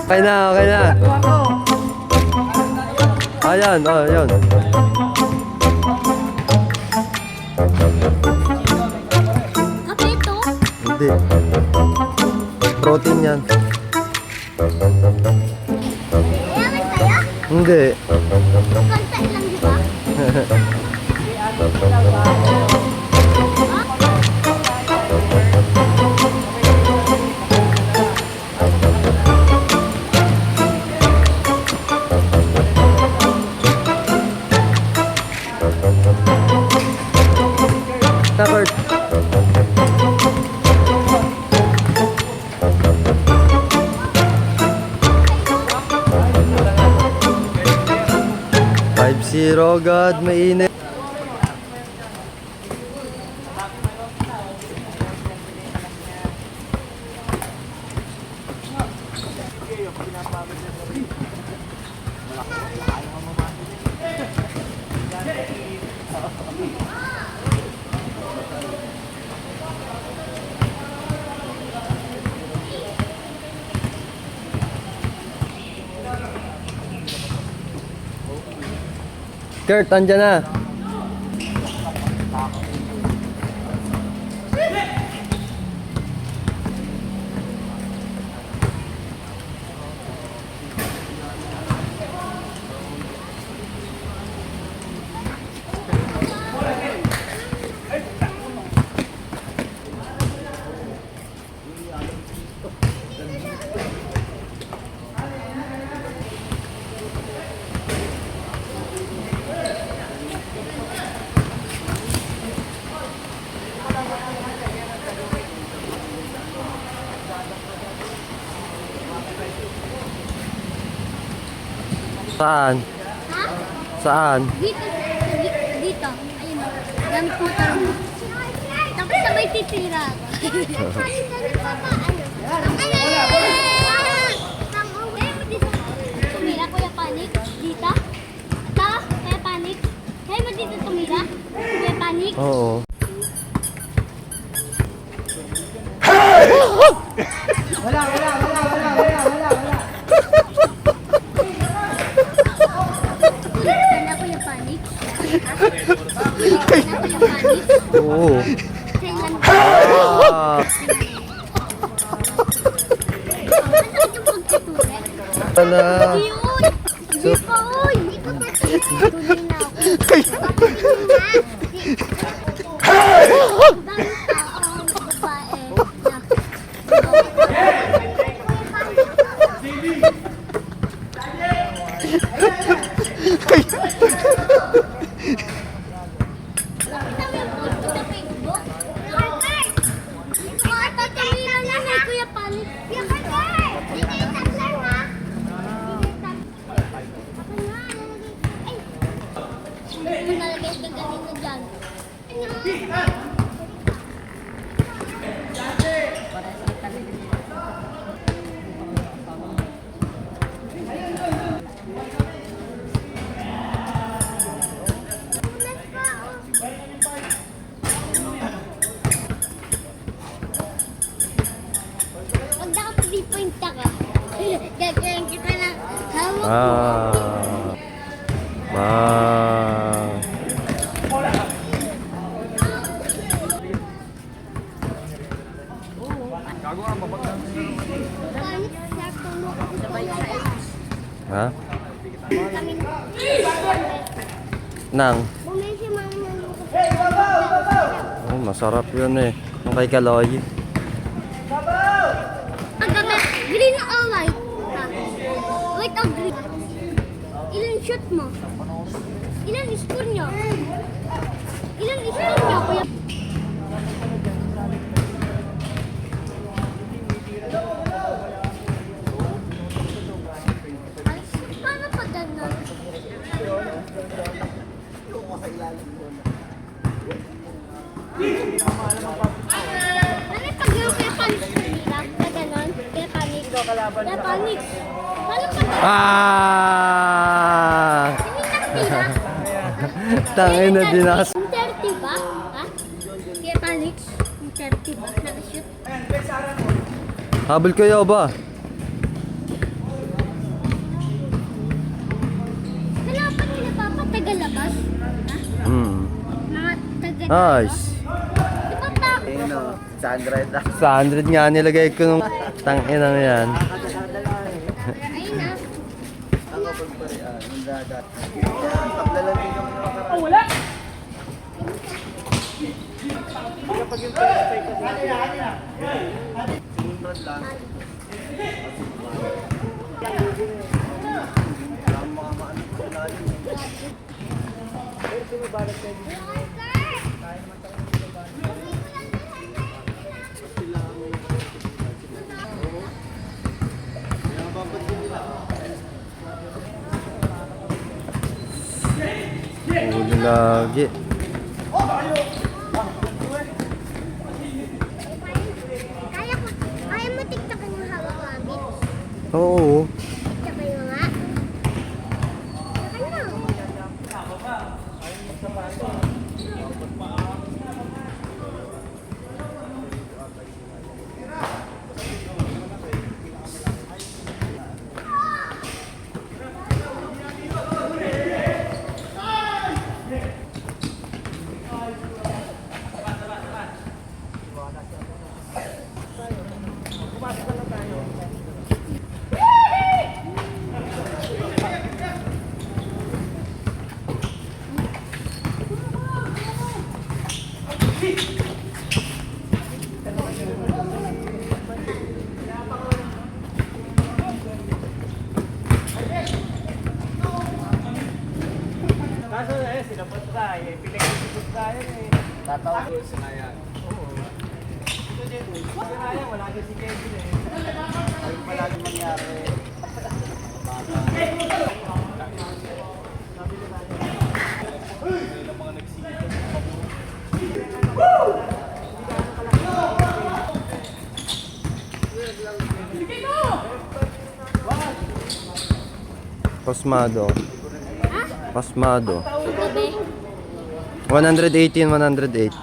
Okay na, okay na. Ayan, oh, ayan. Kape ito? Hindi. Protein yan. Mayaman kaya? Hindi. Konti lang, di ba? Takert. Five zero, God, mainit. Kurt, andyan na. Saan? Ha? Saan? Dito. Dito. Ayun o. Gamit motor mo. Tapos sabay titira ako. Tumira, Kuya Panik. Dito. Ito, Kuya Panik. Kaya mo dito tumira? Kuya Panik. Oo. Kuya na, Kuya Panik. Kuya na, Kuya Panik. Oo. Kailan Ah. Masakit yung pagkatuloy. Wala. Hindi yun! Hindi pa, oy! Hindi ka pa tuloy na ako. Papatingin na! Ang daming tao, babae na. Nakita mo yung post ko sa Facebook? Mga tatamira na may Kuya Panik. Kuya Panik! Hindi itak lang ha! Hindi itak. Ako nga, nalagay. Ay! Hindi mo nalagay ka ganito dyan. Ano? Unas pa, oh. Pag nakapag-point ka, gagawin kita ng hawak mo. Ah. Panik, sakto mo ako sa labas. Ha? Kami Nang. bumili si mama ng luto. Oh, masarap yun eh. Yung kay Kaloy. Pagkabi, green o white? Ha? White o green? Ilan shoot mo? Ilan score nyo? Ilan score nyo, kuya? Paano pa ganun? Ano pag yung kaya panik tumira? Na ganun? Kaya panik? Kaya panik? Paano pag Ah! hindi nakatira? Tangin na dinas. 30 ba? Ha? Kaya panik? Yung 30 ba? Nakashoot? Habol kayo ba? Wala pa nila papa, tagalabas. Ha? Hmm. Mga tagalabas. Nice. Di ba pa? Ayun o, 600 na. 100 nga nilagay ko nung tangina na yan. Ayun na. Ako pagparian, ang dagat. Tabla lang din kami nakaraan. Oh, wala! Kapag yung pag-stay kasi sinunod lang. Ang mga maano ko lalim. Pero sumabalat kayo dito. Huli lagi. Kaya mo tiktakan yung hawak namin? Oo. Tiktakan mo nga. Tiktakan mo. Kaso sinabot tayo eh. Pinag-isipot tayo eh. Tatawag ko si Nayan. Si Ryan, wala din si Kevin eh. Ay, palagi mangyari. Pasmado. Pasmado. Gabi. 118, 108.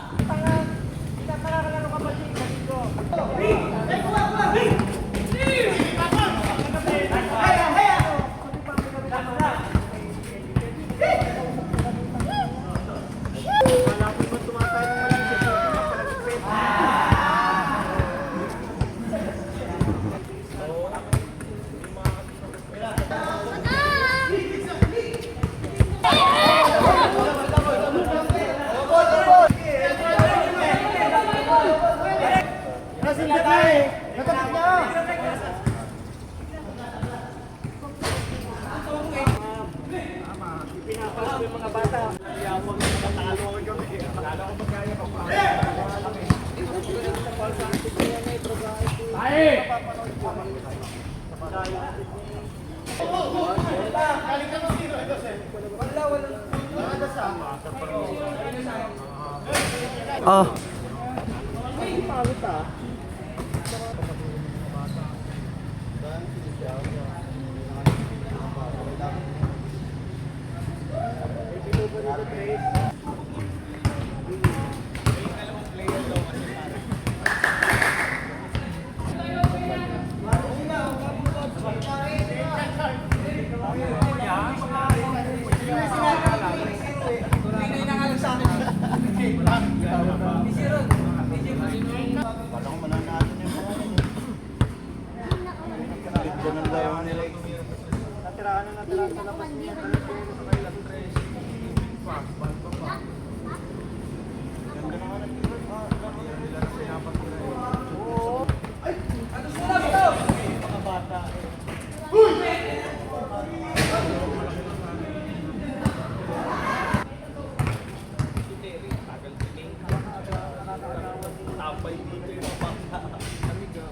Pinapalas ko yung mga bata. Kaya ako magtatalo ko kami. Akala ko magkaya pa pa. Ay! Ah. Parang mananalo niyo mga yun. Ganun ba yung nila? Natirahan na natirahan sa labas niya. Ganda naman ang tibay. Mga bata. Tambay dito yung mga bata. Kami ka.